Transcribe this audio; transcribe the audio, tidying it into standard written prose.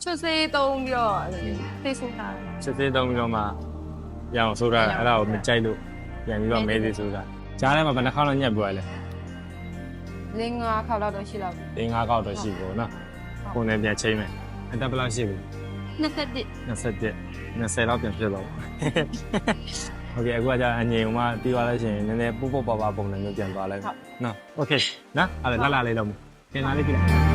ချွတ်စေးသုံးပြီးတော့သိဆိုတာ စစ်သေးသုံးပြီးတော့မှရအောင်ဆိုတာအဲ့ဒါကိုမကြိုက်လို့ပြန်ပြီးတော့မဲသေးဆိုတာကြားထဲမှာဘယ်နှခေါက်လောက်ညက်ပွားလဲ လင်းငါခေါက်တော့ရှိတော့ ၄၅ခေါက်တော့ရှိပေါ့နော်ကိုယ်နဲ့ပြန်ချိန်မယ်အတက်ဘယ်လောက်ရှိပြီ 21 20လောက်ပြန်ဖြစ်တော့โอเคအခုကကြာအငြိမ်မှပြီးသွားလို့ရှိရင်နည်းနည်းပို့ပို့ပါပါပုံစံမျိုးပြန်သွားလိုက်နော်โอเคနော်အဲ့ဒါလာလေးတော့ကင်လာလေးပြလိုက်